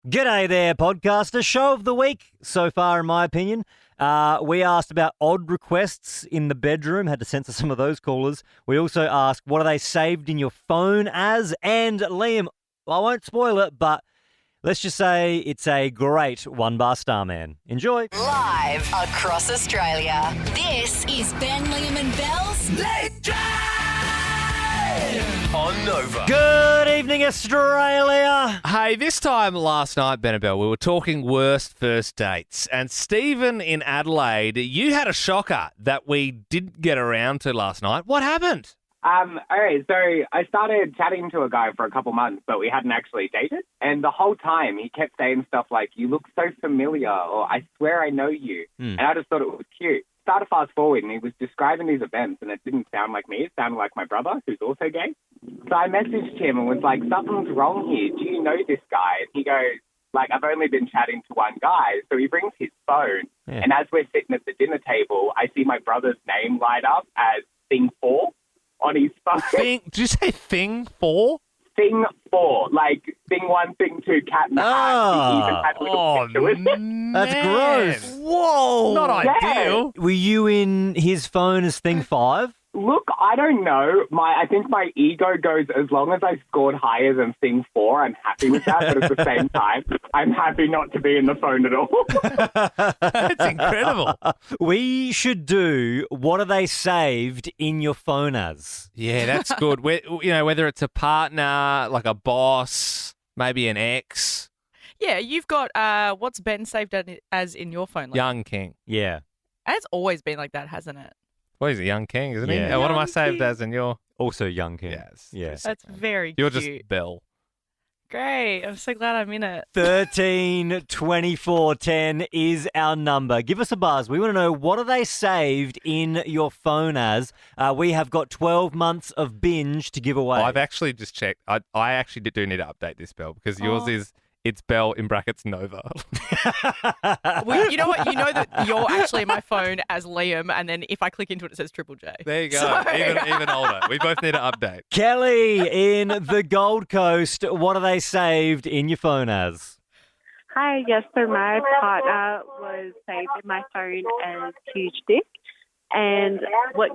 G'day there, podcaster. Show of the week so far, in my opinion. We asked about odd requests in the bedroom, had to censor some of those callers. We also asked, what are they saved in your phone as? And Liam, I won't spoil it, but let's just say it's a great Bar Starman. Enjoy. Live across Australia. This is Ben, Liam and Belle's Late Drive on Nova. Good evening, Australia. Hey, this time last night, Ben and Belle, we were talking worst first dates. And Stephen in Adelaide, you had a shocker that we didn't get around to last night. What happened? Alright, so I started chatting to a guy for a couple months, but we hadn't actually dated. And the whole time he kept saying stuff like, "You look so familiar," or "I swear I know you." And I just thought it was cute. Started fast forward and he was describing these events and it didn't sound like me. It sounded like my brother, who's also gay. So I messaged him and was like, "Something's wrong here. Do you know this guy?" And he goes, "I've only been chatting to one guy." So he brings his phone. Yeah. And as we're sitting at the dinner table, I see my brother's name light up as Thing 4 on his phone. Did you say Thing 4? Thing 4, like Thing 1, Thing 2, Cat in the Hat. He even had a little picture with it. That's gross. Whoa. Not ideal. Were you in his phone as Thing 5? Look, I don't know. I think my ego goes, as long as I scored higher than Thing 4, I'm happy with that. But at the same time, I'm happy not to be in the phone at all. That's incredible. We should do what are they saved in your phone as? Yeah, that's good. Whether it's a partner, like a boss, maybe an ex. Yeah, you've got what's Ben saved as in your phone? Young King. Yeah. And it's always been like that, hasn't it? Well, he's a young king, isn't he? Yeah. What am I Young saved king. as in your... Also Young King. Yes. Yes. That's very You're cute. just Belle. Great. I'm so glad I'm in it. 13 24 10 is our number. Give us a buzz. We want to know, what are they saved in your phone as? We have got 12 months of binge to give away. I've actually just checked. I actually do need to update this, Belle, because yours is... It's Belle in brackets Nova. Well, you know what? You know that you're actually in my phone as Liam, and then if I click into it, it says Triple J. There you go. So- Even older. We both need to update. Kelly in the Gold Coast, what are they saved in your phone as? Hi, yes, so my partner was saved in my phone as Huge Dick. And what's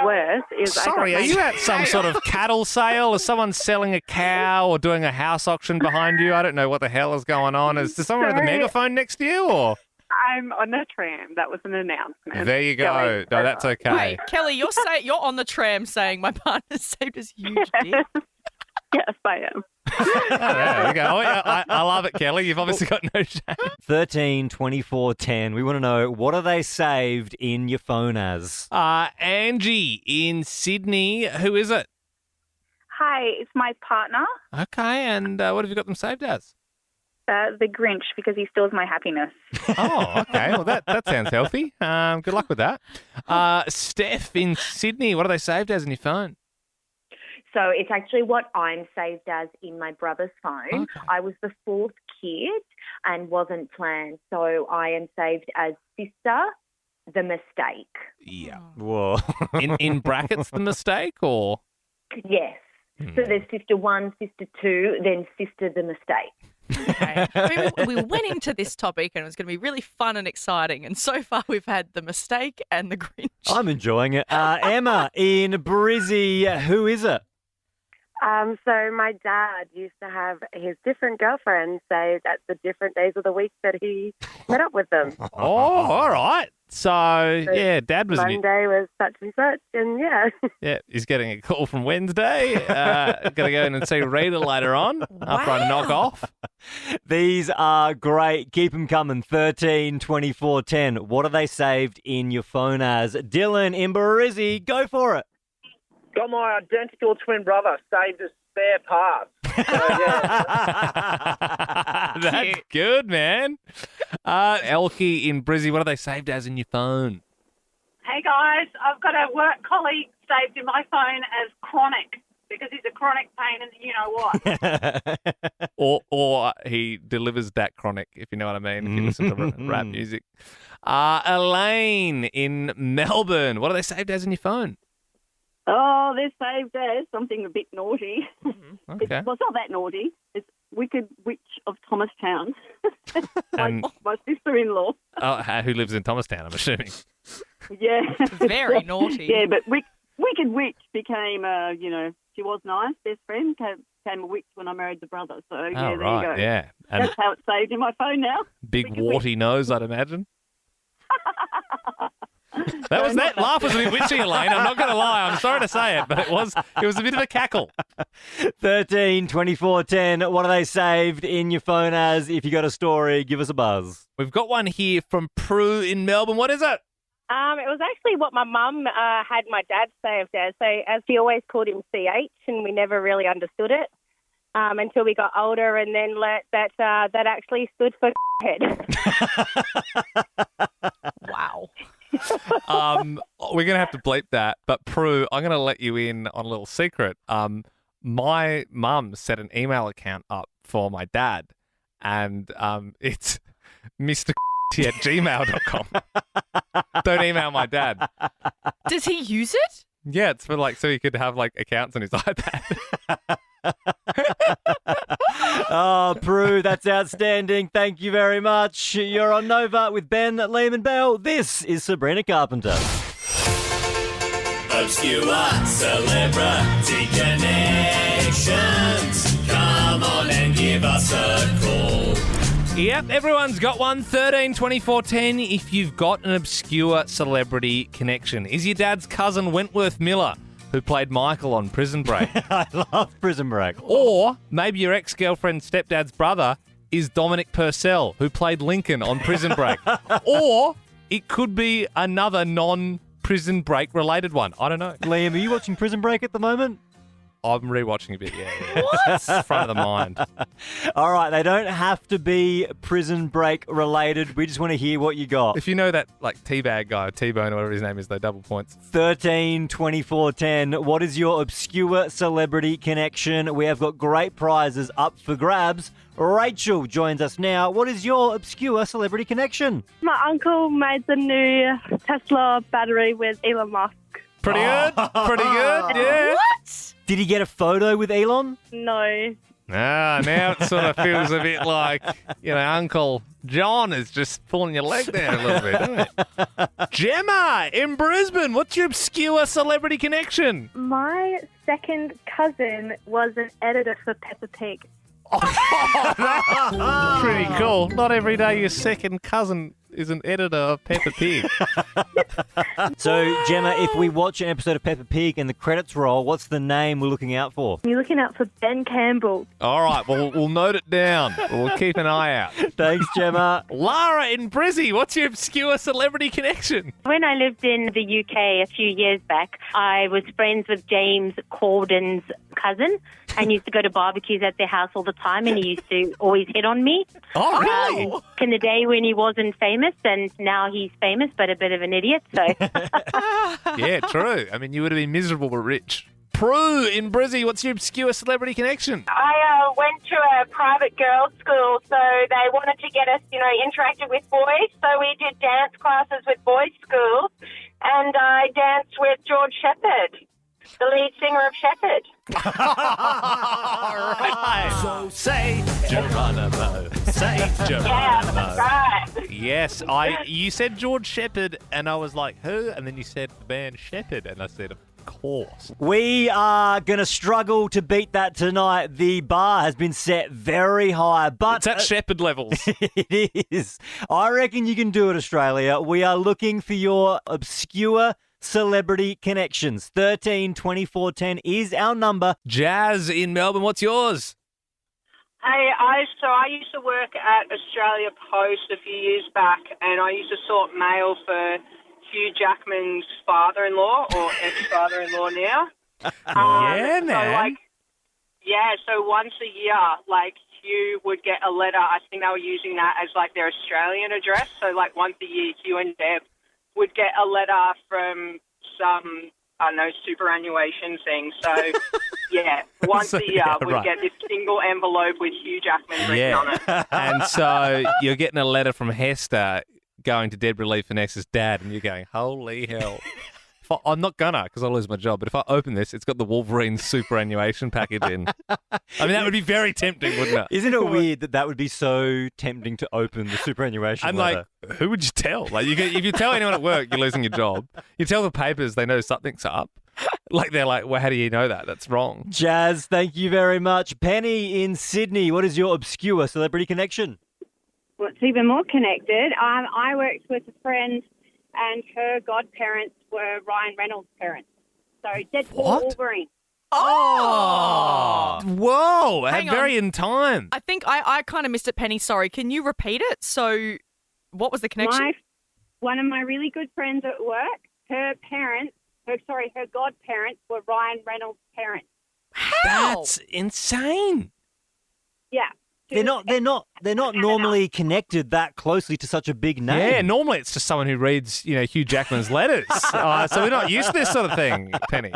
worse is Sorry, are you at some sort of cattle sale? Is someone selling a cow or doing a house auction behind you? I don't know what the hell is going on. Is there someone with a megaphone next to you? Or I'm on the tram. That was an announcement. there you go. No, that's okay. Wait, Kelly, you're on the tram saying my partner's saved as Huge Dick. Yes, I am. There you go. Oh, yeah, I love it, Kelly. You've obviously got no shame. 13 24 10. We want to know, what are they saved in your phone as? Angie in Sydney. Who is it? Hi, it's my partner, Okay, and what have you got them saved as? the Grinch, because he steals my happiness. Oh, okay. Well, that sounds healthy. Good luck with that. Steph in Sydney. What are they saved as in your phone? So it's actually what I'm saved as in my brother's phone. Okay. I was the fourth kid and wasn't planned. So I am saved as Sister, the Mistake. Yeah. Whoa. In brackets, the mistake, or? Yes. So there's Sister 1, Sister 2, then Sister, the Mistake. Okay. I mean, we went into this topic and it was going to be really fun and exciting. And so far we've had the Mistake and the Grinch. I'm enjoying it. Emma in Brizzy, who is it? So my dad used to have his different girlfriends saved at the different days of the week that he met up with them. Oh, all right. So yeah, Dad was Monday was such and such, and yeah. Yeah, he's getting a call from Wednesday. Going to go in and see Rita later on after I knock off. These are great. Keep them coming. 13 24 10. What are they saved in your phone as? Dylan in Brizzy, go for it. Got my identical twin brother saved as spare parts. So, yeah. That's good, man. Elkie in Brizzy, what are they saved as in your phone? Hey guys, I've got a work colleague saved in my phone as Chronic because he's a chronic pain in the you-know-what. or he delivers that chronic, if you know what I mean, if you listen to rap music. Elaine in Melbourne, what are they saved as in your phone? Oh, they're saved as something a bit naughty. Okay. Well, it's not that naughty. It's Wicked Witch of Thomastown. And My sister-in-law. who lives in Thomastown, I'm assuming. Yeah. Very naughty. Yeah, but Wicked Witch became, she was nice. Best friend became a witch when I married the brother. So, yeah, there you go. Yeah. And That's how it's saved in my phone now. big Wicked warty nose, I'd imagine. That laugh was a bit witchy, Elaine. I'm not going to lie. I'm sorry to say it, but it was a bit of a cackle. 13 24 10. What are they saved in your phone as? If you got a story, give us a buzz. We've got one here from Prue in Melbourne. What is it? It was actually what my mum had my dad saved as. So as she always called him CH, and we never really understood it until we got older, and then learnt that that actually stood for head. Wow. We're going to have to bleep that, but Prue, I'm going to let you in on a little secret. My mum set an email account up for my dad, and it's Mr. at gmail.com. Don't email my dad. Does he use it? Yeah, it's for so he could have accounts on his iPad. Oh, Prue, that's outstanding. Thank you very much. You're on Nova with Ben, Liam and Belle. This is Sabrina Carpenter. Obscure celebrity connections. Come on and give us a call. Yep, everyone's got one. 13 24 10 if you've got an obscure celebrity connection. Is your dad's cousin Wentworth Miller, who played Michael on Prison Break? I love Prison Break. Or maybe your ex-girlfriend's stepdad's brother is Dominic Purcell, who played Lincoln on Prison Break. Or it could be another non-Prison Break related one. I don't know. Liam, are you watching Prison Break at the moment? I'm rewatching a bit, yeah. What? Front of the mind. All right, they don't have to be Prison Break related. We just want to hear what you got. If you know that Teabag guy, T-Bone or whatever his name is, though, double points. 13 24 10. What is your obscure celebrity connection? We have got great prizes up for grabs. Rachel joins us now. What is your obscure celebrity connection? My uncle made the new Tesla battery with Elon Musk. Pretty good. Pretty good, yeah. What? Did he get a photo with Elon? No. Now it sort of feels a bit like, Uncle John is just pulling your leg down a little bit, doesn't it? Gemma in Brisbane, what's your obscure celebrity connection? My second cousin was an editor for Peppa Pig. Pretty cool. Not every day your second cousin is an editor of Peppa Pig. So, Gemma, if we watch an episode of Peppa Pig and the credits roll, what's the name we're looking out for? You're looking out for Ben Campbell. All right, well, we'll note it down. We'll keep an eye out. Thanks, Gemma. Lara in Brizzy, what's your obscure celebrity connection? When I lived in the UK a few years back, I was friends with James Corden's cousin and used to go to barbecues at their house all the time, and he used to always hit on me. Oh, really? In the day when he wasn't famous, and now he's famous but a bit of an idiot, so... Yeah, true. I mean, you would have been miserable but rich. Prue in Brizzy, what's your obscure celebrity connection? I went to a private girls' school, so they wanted to get us, interacted with boys. So we did dance classes with boys' schools, and I danced with George Shepherd, the lead singer of Shepherd. All right. So say Geronimo, say Geronimo. Yeah, right. Yes, you said George Shepherd, and I was like, who? And then you said the band Shepherd, and I said, of course. We are going to struggle to beat that tonight. The bar has been set very high, but... It's at Shepherd levels. It is. I reckon you can do it, Australia. We are looking for your obscure celebrity connections. 13 24 10 is our number. Jazz in Melbourne, what's yours? Hey, I used to work at Australia Post a few years back, and I used to sort mail for Hugh Jackman's father-in-law, or ex-father-in-law now. Yeah, man. So once a year, Hugh would get a letter. I think they were using that as their Australian address. So once a year, Hugh and Deb would get a letter from some, superannuation thing. So, once a year, we'd get this single envelope with Hugh Jackman written on it. And so you're getting a letter from Hester going to Deborah Lee Finesse's dad, and you're going, holy hell. I'm not gonna because I'll lose my job. But if I open this, it's got the Wolverine superannuation package in. I mean, that would be very tempting, wouldn't it? Isn't it weird that would be so tempting to open the superannuation And letter? like, who would you tell? Like, if you tell anyone at work you're losing your job, you tell the papers they know something's up. Like they're like, well, how do you know that? That's wrong. Jazz, thank you very much. Penny in Sydney, what is your obscure celebrity connection? What's even more connected, I worked with a friend and her godparents were Ryan Reynolds' parents. So Deadpool Wolverine. Oh! Whoa! Hang Very on. in time. I think I kind of missed it, Penny. Sorry. Can you repeat it? So what was the connection? One of my really good friends at work, her godparents were Ryan Reynolds' parents. How? That's insane. Yeah. They're not normally connected that closely to such a big name. Yeah, normally it's just someone who reads, Hugh Jackman's letters. So we're not used to this sort of thing, Penny.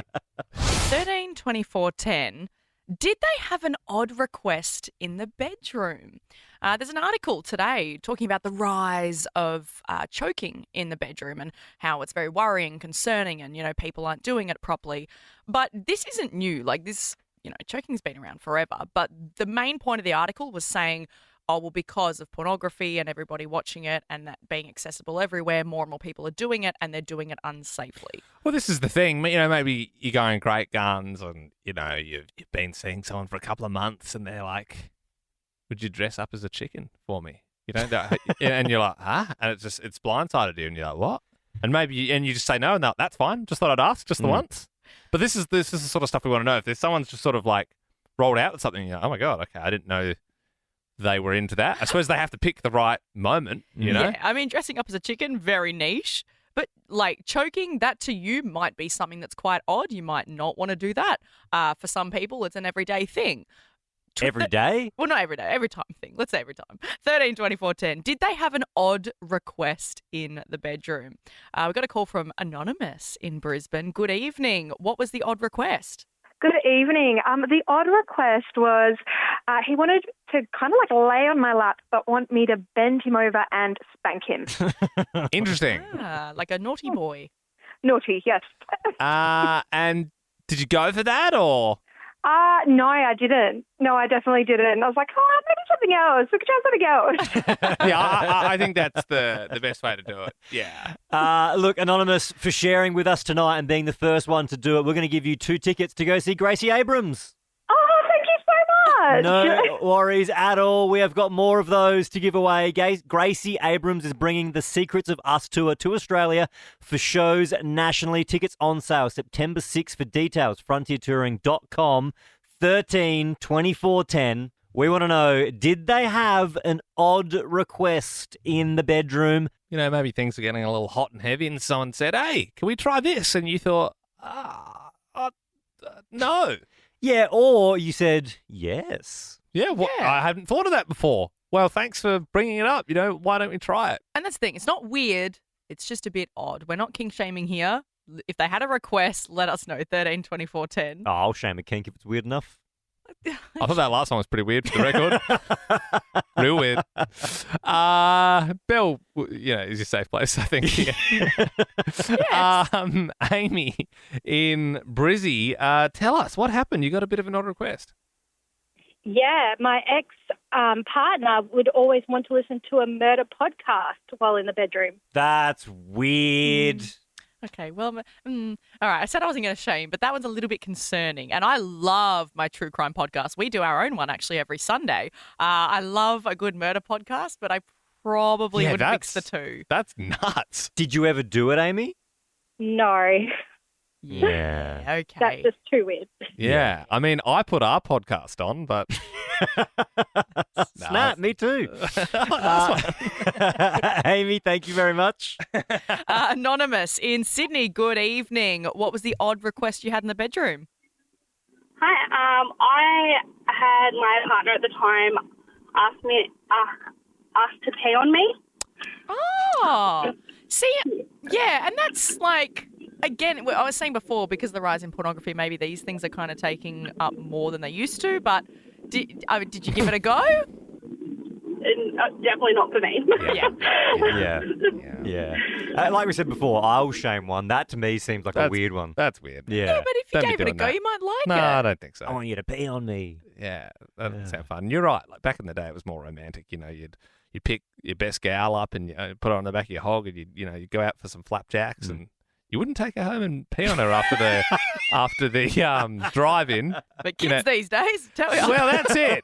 13, 24, 10. Did they have an odd request in the bedroom? There's an article today talking about the rise of choking in the bedroom and how it's very worrying, concerning, and, people aren't doing it properly. But this isn't new. Like this, choking's been around forever. But the main point of the article was saying, because of pornography and everybody watching it and that being accessible everywhere, more and more people are doing it and they're doing it unsafely. Well, this is the thing. Maybe you're going great guns and, you've been seeing someone for a couple of months and they're like, would you dress up as a chicken for me? And you're like, huh? And it's blindsided you and you're like, what? And you just say no and that's fine. Just thought I'd ask just the once. But this is the sort of stuff we want to know. If there's someone's just sort of like rolled out with something, you're like, oh my God, okay, I didn't know they were into that. I suppose they have to pick the right moment, you know? Yeah, I mean, dressing up as a chicken, very niche. But, choking, that to you might be something that's quite odd. You might not want to do that. For some people, it's an everyday thing. Every day? Well, not every day. Every time thing. Let's say every time. 13, 24, 10. Did they have an odd request in the bedroom? We got a call from Anonymous in Brisbane. Good evening. What was the odd request? Good evening. The odd request was he wanted to kind of lay on my lap but want me to bend him over and spank him. Interesting. Like a naughty boy. Naughty, yes. And did you go for that or? No, I didn't. No, I definitely didn't. I was like, maybe something else. We could try something else. Yeah, I think that's the best way to do it. Yeah. Look, Anonymous, for sharing with us tonight and being the first one to do it, we're going to give you 2 tickets to go see Gracie Abrams. Oh, thank you so much. No worries at all. We have got more of those to give away. Gracie Abrams is bringing the Secrets of Us tour to Australia for shows nationally. Tickets on sale September 6th. For details, frontiertouring.com. 13 24 10. We want to know, did they have an odd request in the bedroom? Maybe things are getting a little hot and heavy and someone said, hey, can we try this? And you thought, no. Yeah, or you said yes. Yeah, I hadn't thought of that before. Well, thanks for bringing it up. Why don't we try it? And that's the thing. It's not weird. It's just a bit odd. We're not kink shaming here. If they had a request, let us know. 13 24 10. Oh, I'll shame a kink if it's weird enough. I thought that last one was pretty weird for the record. Real weird. Belle, is your safe place, I think. Yeah. Amy in Brizzy, tell us, what happened? You got a bit of an odd request. Yeah, my ex-partner would always want to listen to a murder podcast while in the bedroom. That's weird. Okay, well, all right. I said I wasn't going to shame, but that one's a little bit concerning. And I love my true crime podcast. We do our own one actually every Sunday. I love a good murder podcast, but I probably would mix the two. That's nuts. Did you ever do it, Amy? No. Yeah. Okay. That's just too weird. Yeah. I mean, I put our podcast on, but... Snap, me too. Amy, thank you very much. Anonymous in Sydney, good evening. What was the odd request you had in the bedroom? Hi, I had my partner at the time asked to pee on me. Oh, see, yeah, and that's again, I was saying before, because of the rise in pornography, maybe these things are kind of taking up more than they used to, but did you give it a go? definitely not for me. Yeah. Like we said before, I'll shame one. That to me seems like a weird one. That's weird. Yeah. But if you Don't be gave it a doing go, that. you might like No, it. I don't think so. I want you to pee on me. Yeah, that doesn't sound fun. You're right. Like back in the day, it was more romantic. You know, you'd pick your best gal up and put her on the back of your hog, and you'd go out for some flapjacks, and you wouldn't take her home and pee on her after the drive-in. But kids these days, tell you. Well, that's it.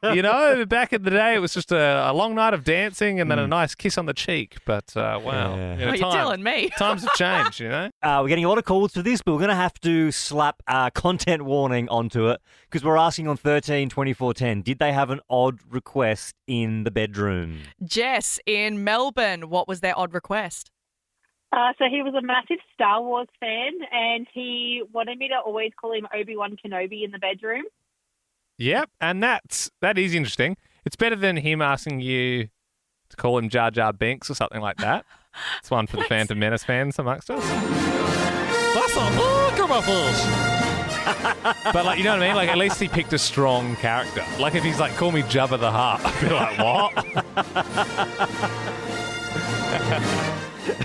Back in the day, it was just a long night of dancing and then a nice kiss on the cheek. But You're telling me. Times have changed. We're getting a lot of calls for this, but we're going to have to slap a content warning onto it because we're asking on 13-24-10, did they have an odd request in the bedroom? Jess in Melbourne, what was their odd request? So he was a massive Star Wars fan, and he wanted me to always call him Obi-Wan Kenobi in the bedroom. Yep, and that is interesting. It's better than him asking you to call him Jar Jar Binks or something like that. It's one for the Phantom Menace fans amongst us. That's a look of fish. But you know what I mean? Like at least he picked a strong character. Like if he's like, call me Jabba the Hutt, I'd be like, what?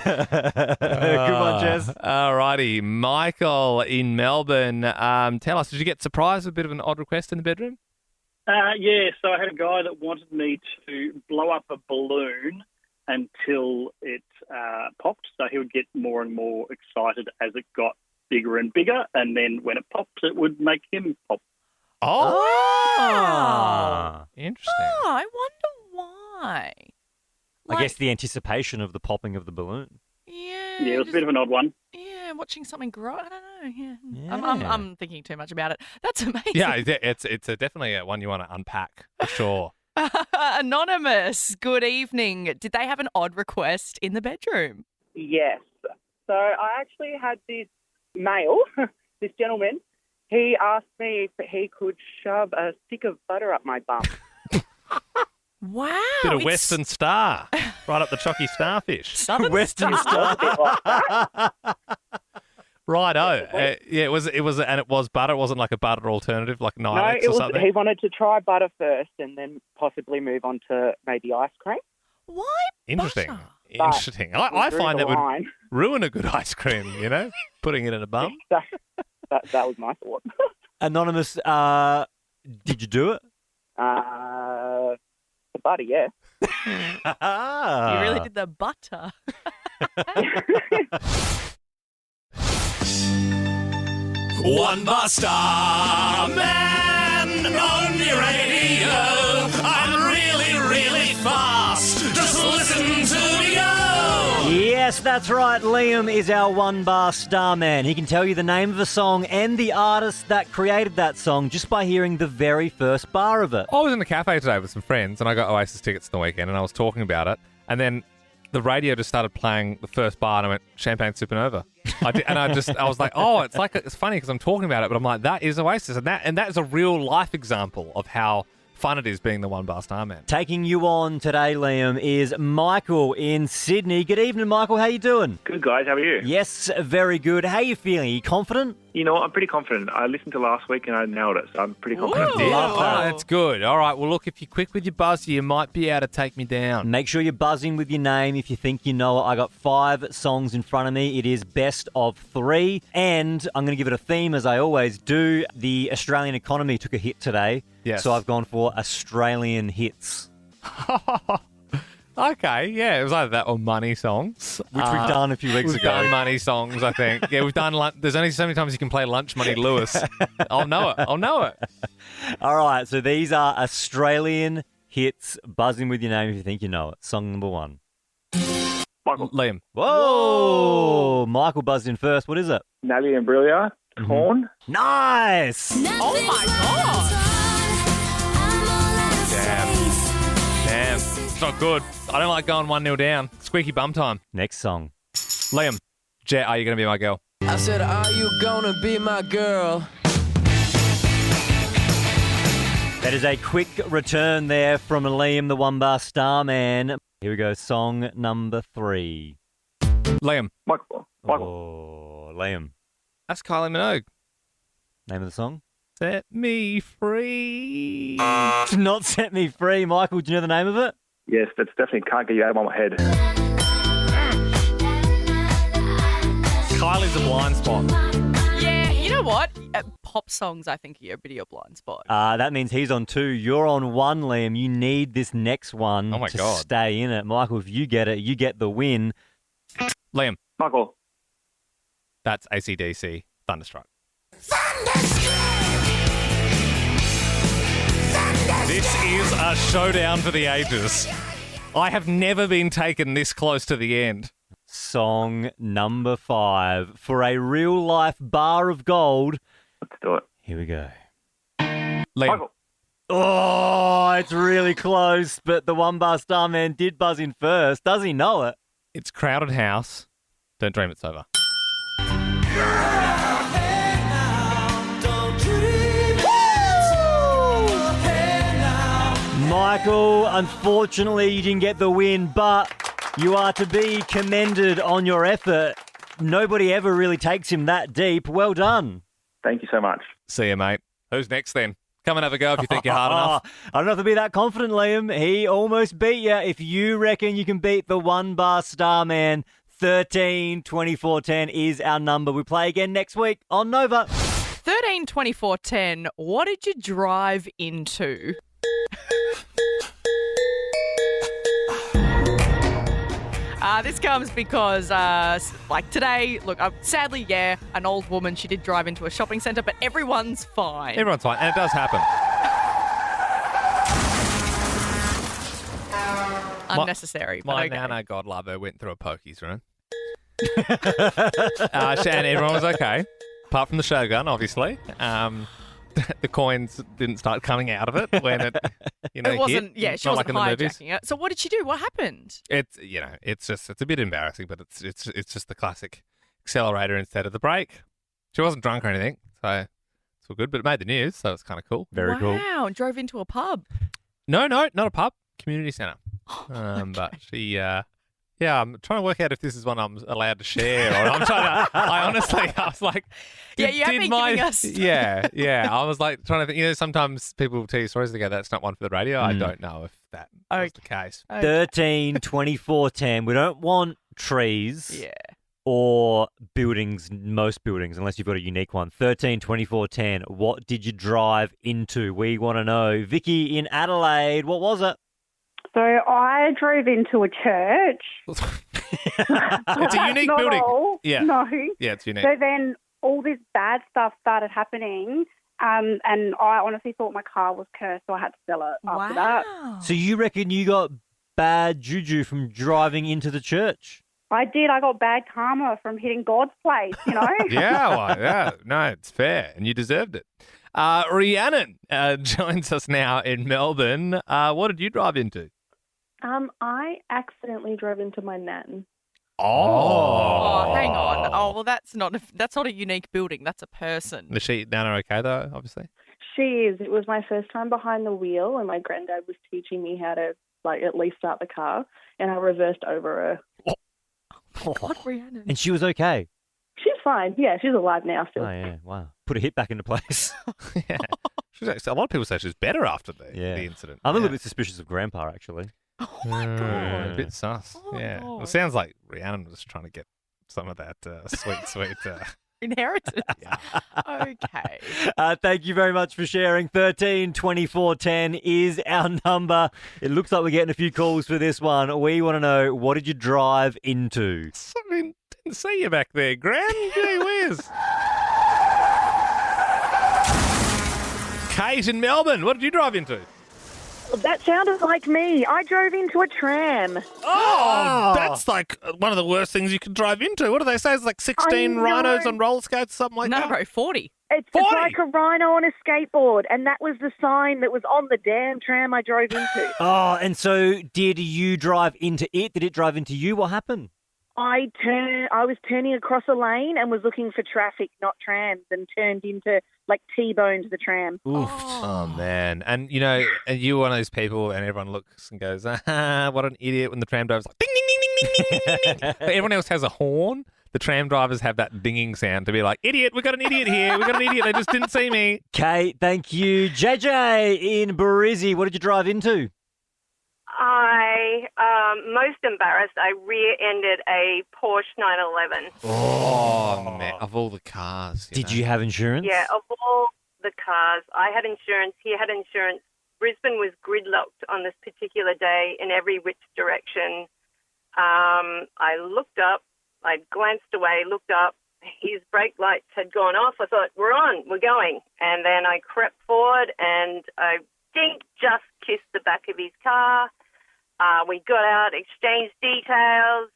Good one, Jess. Alrighty, Michael in Melbourne. Tell us, did you get surprised with a bit of an odd request in the bedroom? Yeah, so I had a guy that wanted me to blow up a balloon until it popped. So he would get more and more excited as it got bigger and bigger, and then when it pops, it would make him pop. Oh, interesting. Oh, I wonder why. I guess the anticipation of the popping of the balloon. Yeah, it was a bit of an odd one. Yeah, watching something grow. I don't know. Yeah. I'm thinking too much about it. That's amazing. Yeah, it's definitely one you want to unpack for sure. Anonymous, good evening. Did they have an odd request in the bedroom? Yes. So I actually had this male, this gentleman, he asked me if he could shove a stick of butter up my bum. Wow. Bit of Western Star. Right up the chalky starfish. Southern Western Star. Righto. It was butter. It wasn't like a butter alternative, like Nilex or something. He wanted to try butter first and then possibly move on to maybe ice cream. Why Interesting. butter? Interesting. I find that would line. ruin a good ice cream, putting it in a bum. That was my thought. Anonymous, did you do it? The butter, yeah. You really did the butter. One Bar Starman on your radio. I'm really, really fast. Just listen to me go. Yes, that's right. Liam is our One Bar Starman. He can tell you the name of a song and the artist that created that song just by hearing the very first bar of it. I was in a cafe today with some friends and I got Oasis tickets on the weekend and I was talking about it and then the radio just started playing the first bar and I went, Champagne Supernova. I was like, oh, it's funny because I'm talking about it, but I'm like, that is Oasis. And that is a real life example of how fun it is being the One Bar Starman. Taking you on today, Liam, is Michael in Sydney. Good evening, Michael. How you doing? Good, guys. How are you? Yes, very good. How you feeling? Are you confident? You know what? I'm pretty confident. I listened to last week and I nailed it, so I'm pretty confident. Love that. Oh, that's good. All right. Well, look, if you're quick with your buzzer, you might be able to take me down. Make sure you're buzzing with your name if you think you know it. I got 5 songs in front of me. It is best of 3. And I'm going to give it a theme, as I always do. The Australian economy took a hit today. Yes. So I've gone for Australian hits. Okay, yeah, it was either that or money songs. Which we've done a few weeks we've ago. We've done money songs, I think. Yeah, we've done there's only so many times you can play Lunch Money Lewis. I'll know it. All right, so these are Australian hits. Buzzing with your name if you think you know it. Song number 1. Michael. Liam. Whoa! Michael buzzed in first. What is it? Natalie and Brillia, Torn. Nice! Oh my God! Damn. It's not good. I don't like going 1-0 down. Squeaky bum time. Next song. Liam. Jet, are you going to be my girl? I said, are you gonna be my girl? That is a quick return there from Liam, the One Bar Starman. Here we go, song number 3. Liam. Michael. Oh, Liam. That's Kylie Minogue. Name of the song? Set me free. Not Set Me Free. Michael, do you know the name of it? Yes, that's definitely Can't Get You Out of My Head. Kylie's a blind spot. Yeah, you know what? Pop songs, I think, are a bit of your blind spot. That means he's on 2. You're on 1, Liam. You need this next one to God. stay in it. Michael, if you get it, you get the win. Liam. Michael. That's AC/DC, Thunderstruck. This is a showdown for the ages. I have never been taken this close to the end. Song number 5 for a real-life bar of gold. Let's do it. Here we go. Liam. Michael. Oh, it's really close, but the one Bar Starman did buzz in first. Does he know it? It's Crowded House. Don't Dream It's Over. Michael, unfortunately, you didn't get the win, but you are to be commended on your effort. Nobody ever really takes him that deep. Well done. Thank you so much. See you, mate. Who's next then? Come and have a go if you think you're hard enough. I don't have to be that confident, Liam. He almost beat you. If you reckon you can beat the one Bar Starman, 13 24 10 is our number. We play again next week on Nova. 13 24 10. What did you drive into? This comes because, like today, look, sadly, yeah, an old woman, she did drive into a shopping centre, but everyone's fine. Everyone's fine, and it does happen. Unnecessary. My but okay. nana, God love her, went through a pokies room. And everyone was okay, apart from the Shogun, obviously. The coins didn't start coming out of it when it, it wasn't. hit. Yeah, she Not wasn't like in the movies. hijacking it. So what did she do? What happened? It's it's a bit embarrassing, but it's just the classic accelerator instead of the brake. She wasn't drunk or anything, so it's all good. But it made the news, so it's kind of cool. Very cool. Wow, and drove into a pub. No, not a pub, community centre. Okay. But she. Yeah, I'm trying to work out if this is one I'm allowed to share, or I'm trying to. I was like, Yeah, you have been giving us. Yeah. I was like trying to think. Sometimes people will tell you stories and they go, "That's not one for the radio." I don't know if that was the case. 13 24 10. We don't want trees or buildings, most buildings, unless you've got a unique one. 13 24 10. What did you drive into? We want to know. Vicky in Adelaide, what was it? So I drove into a church. It's a unique Not building. all, Yeah. No. Yeah, it's unique. So then all this bad stuff started happening, and I honestly thought my car was cursed, so I had to sell it after that. So you reckon you got bad juju from driving into the church? I did. I got bad karma from hitting God's place, Yeah, no, it's fair, and you deserved it. Rhiannon joins us now in Melbourne. What did you drive into? I accidentally drove into my nan. Oh, hang on. Oh, well, that's not a unique building. That's a person. Is she Nana okay though? Obviously. She is. It was my first time behind the wheel, and my granddad was teaching me how to at least start the car, and I reversed over her. What, Rhiannon? And she was okay. She's fine. Yeah, she's alive now still. Oh, yeah. Wow. Put a hit back into place. Yeah. A lot of people say she was better after the incident. I'm a little bit suspicious of Grandpa, actually. Oh, my God. A bit sus. Oh, yeah. God. Well, it sounds like Rhiannon was trying to get some of that sweet. Inheritance. Okay. Thank you very much for sharing. 13 24 10 is our number. It looks like we're getting a few calls for this one. We want to know, what did you drive into? Didn't see you back there, Gran. Gee whiz. Kate in Melbourne, what did you drive into? That sounded like me. I drove into a tram. Oh, that's like one of the worst things you can drive into. What do they say? It's like 16 rhinos on roller skates, something like that? No, bro, 40. It's like a rhino on a skateboard, and that was the sign that was on the damn tram I drove into. Oh, and so did you drive into it? Did it drive into you? What happened? I was turning across a lane and was looking for traffic, not trams, and turned into, T-boned the tram. Oof. Oh, man. And, and you were one of those people, and everyone looks and goes, what an idiot, when the tram driver's like, ding, ding, ding, ding, ding, ding, ding, ding. But everyone else has a horn. The tram drivers have that dinging sound to be like, idiot, we got an idiot here. We got an idiot. They just didn't see me. Kate, thank you. JJ in Barizzi, what did you drive into? I, most embarrassed, I rear-ended a Porsche 911. Oh, man. Of all the cars. Did you have insurance? Yeah, of all the cars, I had insurance, he had insurance. Brisbane was gridlocked on this particular day in every which direction. I looked up, I glanced away, looked up. His brake lights had gone off. I thought, we're on, we're going. And then I crept forward and I think just kissed the back of his car. We got out, exchanged details.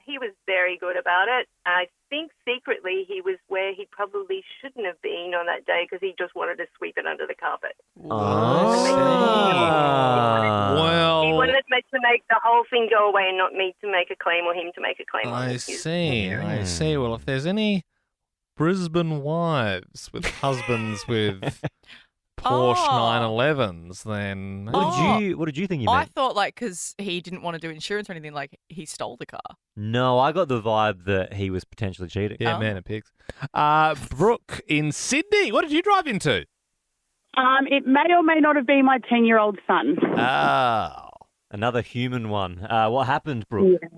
He was very good about it. I think secretly he was where he probably shouldn't have been on that day because he just wanted to sweep it under the carpet. Well, He wanted me to make the whole thing go away and not me to make a claim or him to make a claim on I it. see. I see. Well, if there's any Brisbane wives with husbands with Porsche 911s, then What did you think he I meant? thought because he didn't want to do insurance or anything, like he stole the car. No, I got the vibe that he was potentially cheating. Yeah, man and pigs. Brooke in Sydney, what did you drive into? It may or may not have been my 10-year-old son. Another human one. What happened, Brooke? Yeah.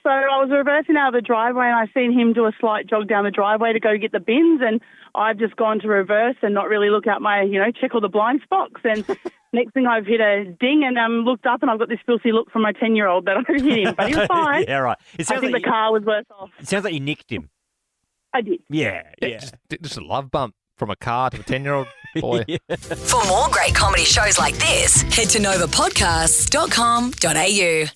So I was reversing out of the driveway and I seen him do a slight jog down the driveway to go get the bins, and I've just gone to reverse and not really look out my, check all the blind spots. And next thing I've hit a ding and looked up and I've got this filthy look from my 10-year-old that I hit him, but he was fine. Yeah, right. I think the car was worse off. It sounds like you nicked him. I did. Yeah. Just a love bump from a car to a 10-year-old boy. For more great comedy shows like this, head to novapodcasts.com.au.